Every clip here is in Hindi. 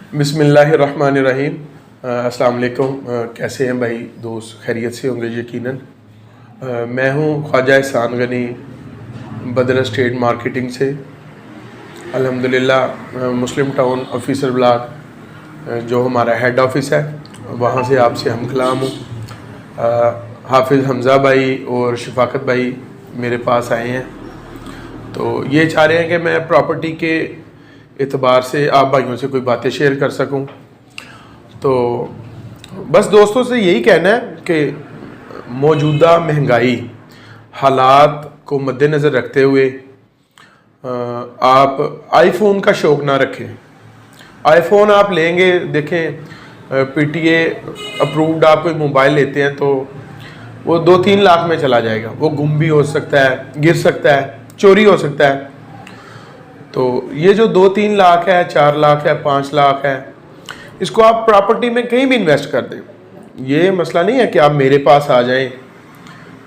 बिस्मिल्लाहिर्रहमानिर्रहीम। अस्सलाम वालेकुम। कैसे हैं भाई दोस्त? खैरियत से होंगे यकीनन। मैं हूं ख्वाजा एहसान गनी, बदर स्टेट मार्केटिंग से। अल्हम्दुलिल्लाह मुस्लिम टाउन ऑफिसर ब्लॉक जो हमारा हेड ऑफिस है वहां से आपसे हम कलाम हूँ। हाफिज़ हमज़ा भाई और शफाकत भाई मेरे पास आए हैं, तो ये चाह रहे हैं कि मैं प्रॉपर्टी के एतबार से आप भाइयों से कोई बातें शेयर कर सकूं। तो बस दोस्तों से यही कहना है कि मौजूदा महंगाई हालात को मद्देनज़र रखते हुए आप आईफोन का शौक़ ना रखें। आईफोन आप लेंगे, देखें पीटीए अप्रूव्ड आप कोई मोबाइल लेते हैं तो वो 2-3 लाख में चला जाएगा। वो गुम भी हो सकता है, गिर सकता है, चोरी हो सकता है। तो ये जो 2-3 लाख है, 4 लाख है, 5 लाख है, इसको आप प्रॉपर्टी में कहीं भी इन्वेस्ट कर दें। ये मसला नहीं है कि आप मेरे पास आ जाएं,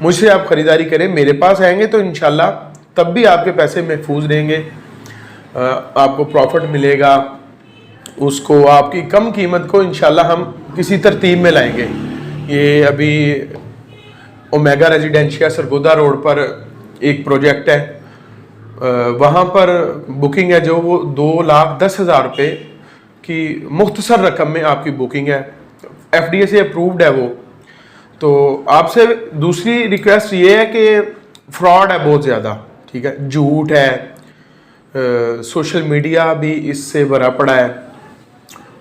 मुझसे आप ख़रीदारी करें। मेरे पास आएंगे तो इंशाल्लाह तब भी आपके पैसे महफूज रहेंगे, आपको प्रॉफिट मिलेगा। उसको आपकी कम कीमत को इंशाल्लाह हम किसी तरतीब में लाएंगे। ये अभी ओमेगा रेजिडेंशिया सरगोदा रोड पर एक प्रोजेक्ट है, वहाँ पर बुकिंग है जो वो 2,10,000 रुपये की मुख्तसर रकम में आपकी बुकिंग है। एफडीए से अप्रूव्ड है वो। तो आपसे दूसरी रिक्वेस्ट ये है कि फ्रॉड है बहुत ज़्यादा, ठीक है, झूठ है, सोशल मीडिया भी इससे भरा पड़ा है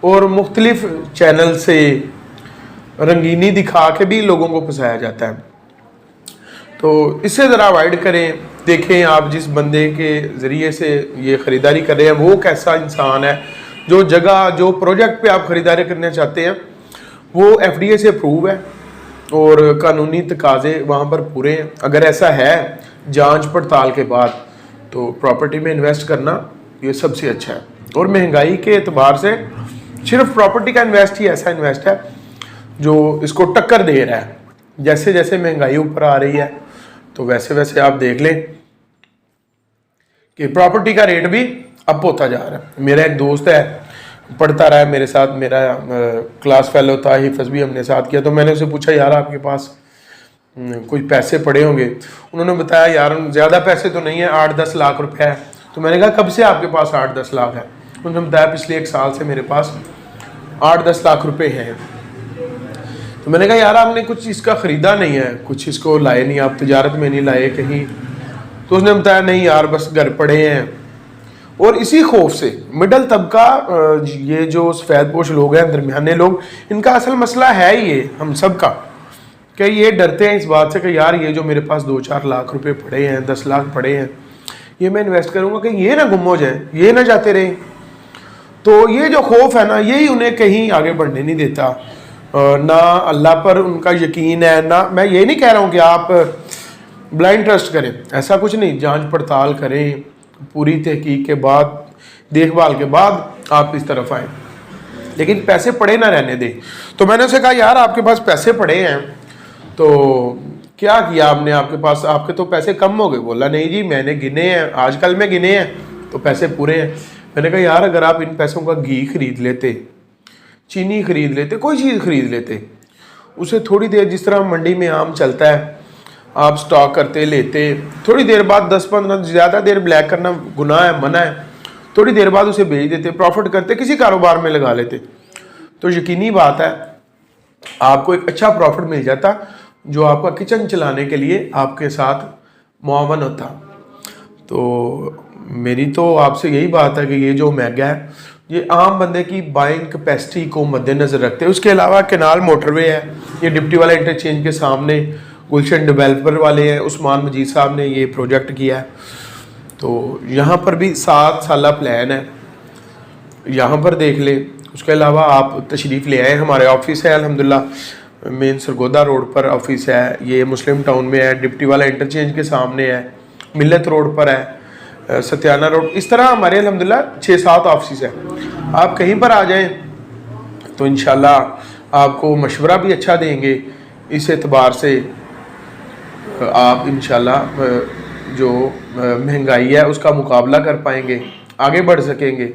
और मुख्तलिफ चैनल से रंगीनी दिखा के भी लोगों को फंसाया जाता है। तो इससे ज़रा अवॉइड करें। देखें आप जिस बंदे के ज़रिए से ये ख़रीदारी कर रहे हैं वो कैसा इंसान है, जो जगह जो प्रोजेक्ट पे आप ख़रीदारी करना चाहते हैं वो एफडीए से अप्रूव है और कानूनी तकाज़े वहाँ पर पूरे हैं। अगर ऐसा है जांच पड़ताल के बाद तो प्रॉपर्टी में इन्वेस्ट करना ये सबसे अच्छा है। और महंगाई के एतबार से सिर्फ प्रॉपर्टी का इन्वेस्ट ही ऐसा इन्वेस्ट है जो इसको टक्कर दे रहा है। जैसे जैसे महंगाई ऊपर आ रही है तो वैसे वैसे आप देख लें कि प्रॉपर्टी का रेट भी अप होता जा रहा है। मेरा एक दोस्त है, पढ़ता रहा है मेरे साथ, मेरा क्लास फेलो था, हिफ्ज़ भी हमने साथ किया। तो मैंने उससे पूछा यार आपके पास कुछ पैसे पड़े होंगे? उन्होंने बताया यार ज़्यादा पैसे तो नहीं है, 8-10 लाख रुपए है। तो मैंने कहा कब से आपके पास 8-10 लाख है? उन्होंने बताया पिछले 1 साल से मेरे पास 8-10 लाख रुपए हैं। तो मैंने कहा यार आपने कुछ इसका ख़रीदा नहीं है, कुछ इसको लाए नहीं, आप तिजारत में नहीं लाए कहीं? तो उसने बताया नहीं यार बस घर पड़े हैं। और इसी खौफ से मिडल तबका, ये जो सफ़ेद पोश लोग हैं, दरमियाने लोग, इनका असल मसला है ये हम सब का कि ये डरते हैं इस बात से कि यार ये जो मेरे पास 2-4 लाख रुपए पड़े हैं, 10 लाख पड़े हैं, ये मैं इन्वेस्ट करूँगा कि ये ना गुम हो जाए, ये ना जाते रहें। तो ये जो खौफ है ना, यही उन्हें कहीं आगे बढ़ने नहीं देता। ना अल्लाह पर उनका यकीन है, ना मैं ये नहीं कह रहा हूँ कि आप ब्लाइंड ट्रस्ट करें, ऐसा कुछ नहीं। जांच पड़ताल करें, पूरी तहकीक के बाद, देखभाल के बाद आप इस तरफ आएँ, लेकिन पैसे पड़े ना रहने दें। तो मैंने उसे कहा यार आपके पास पैसे पड़े हैं तो क्या किया आपने? आपके पास, आपके तो पैसे कम हो गए। बोला नहीं जी मैंने गिने हैं, आजकल में गिने हैं तो पैसे पूरे हैं। मैंने कहा यार अगर आप इन पैसों का घी खरीद लेते, चीनी खरीद लेते, कोई चीज़ खरीद लेते, उसे थोड़ी देर, जिस तरह मंडी में आम चलता है, आप स्टॉक करते लेते, थोड़ी देर बाद 10-15, ज़्यादा देर ब्लैक करना गुनाह है, मना है, थोड़ी देर बाद उसे बेच देते, प्रॉफिट करते, किसी कारोबार में लगा लेते, तो यकीनी बात है आपको एक अच्छा प्रॉफिट मिल जाता जो आपका किचन चलाने के लिए आपके साथ मुआवन होता। तो मेरी तो आपसे यही बात है कि ये जो महंगा है ये आम बंदे की बाइंग कैपेसिटी को मद्देनज़र रखते हैं। उसके अलावा कैनाल मोटरवे है, ये डिप्टी वाला इंटरचेंज के सामने गुलशन डेवलपर वाले हैं, उस्मान मजीद साहब ने ये प्रोजेक्ट किया है। तो यहाँ पर भी 7 साल प्लान है, यहाँ पर देख ले। उसके अलावा आप तशरीफ़ ले आए, हमारे ऑफिस है अल्हम्दुलिल्लाह, मेन सरगोदा रोड पर ऑफिस है, ये मुस्लिम टाउन में है, डिप्टी वाला इंटरचेंज के सामने है, मिल्लत रोड पर है, सत्याना रोड, इस तरह हमारे अल्हम्दुलिल्लाह 6-7 ऑफिस है। आप कहीं पर आ जाएं तो इंशाल्लाह आपको मशवरा भी अच्छा देंगे। इस एतबार से आप इंशाल्लाह जो महंगाई है उसका मुकाबला कर पाएंगे, आगे बढ़ सकेंगे।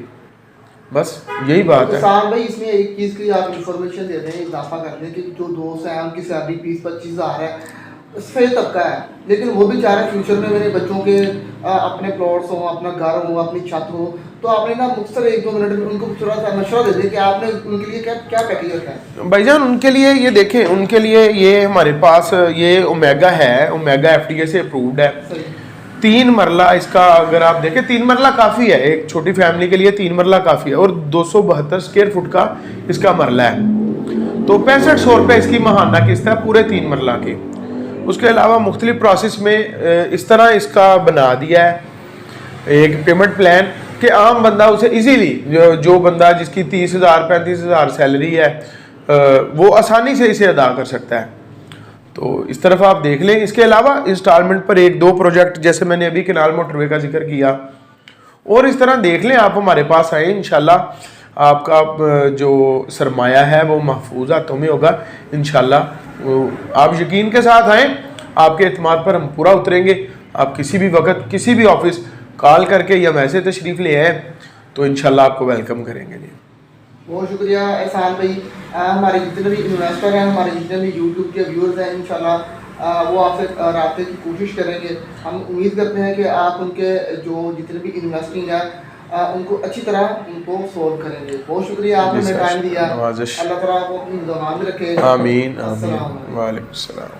बस यही बात है। किसान भाई इसमें एक चीज़ की आप इंफॉर्मेशन दे दें, इजाफा कर दें कि जो दोस्त हैं उनकी सैलरी 20-25 हज़ार है, सफेद तबका है, लेकिन वो भी चाह रहे हैं फ्यूचर में मेरे बच्चों के अपने प्लॉट्स हों, अपना घर हो, अपनी छत हो। तो आपने ना मुख्तसर 1-2 मिनट में उनको थोड़ा सा मशवरा दे दें कि आपने उनके लिए क्या क्या पैकेज रखा है। भाईजान उनके लिए ये देखें, उनके लिए ये हमारे पास ये ओमेगा है, ओमेगा एफडीए से अप्रूव्ड है। सही 3 मरला इसका अगर आप देखें, 3 मरला काफ़ी है एक छोटी फैमिली के लिए, 3 मरला काफ़ी है। और 272 स्क्वायर फुट का इसका मरला है। तो 6500 रुपये इसकी महाना किस्त है पूरे 3 मरला की। उसके अलावा मुख्तलिफ प्रोसेस में इस तरह इसका बना दिया है एक पेमेंट प्लान कि आम बंदा उसे इजीली जो बंदा जिसकी 30,000-35,000 सैलरी है वो आसानी से इसे अदा कर सकता है। तो इस तरफ आप देख लें। इसके अलावा इंस्टॉलमेंट पर 1-2 प्रोजेक्ट जैसे मैंने अभी केनाल मोटरवे का जिक्र किया, और इस तरह देख लें, आप हमारे पास आए, इंशाल्लाह आपका जो सरमाया है वो महफूज हाथों में होगा इंशाल्लाह। आप यकीन के साथ आएँ, आपके एतमाद पर हम पूरा उतरेंगे। आप किसी भी वक्त किसी भी ऑफिस कॉल करके या मैसेज तशरीफ़ ले आए तो इंशाल्लाह आपको वेलकम करेंगे जी। बहुत शुक्रिया एहसान भाई। हमारे जितने भी इन्वेस्टर हैं, हमारे जितने भी यूट्यूब के व्यूअर्स हैं, इंशाल्लाह वो आपसे रब्ते की कोशिश करेंगे। हम उम्मीद करते हैं कि आप उनके जो जितने भी इन्वेस्टिंग है उनको अच्छी तरह उनको सोल्व करेंगे। बहुत शुक्रिया, आपने हमें टाइम दिया। अल्लाह ताला आपको अपनी दुआ में रखे। आमीन आमीन। वालेकुम सलाम।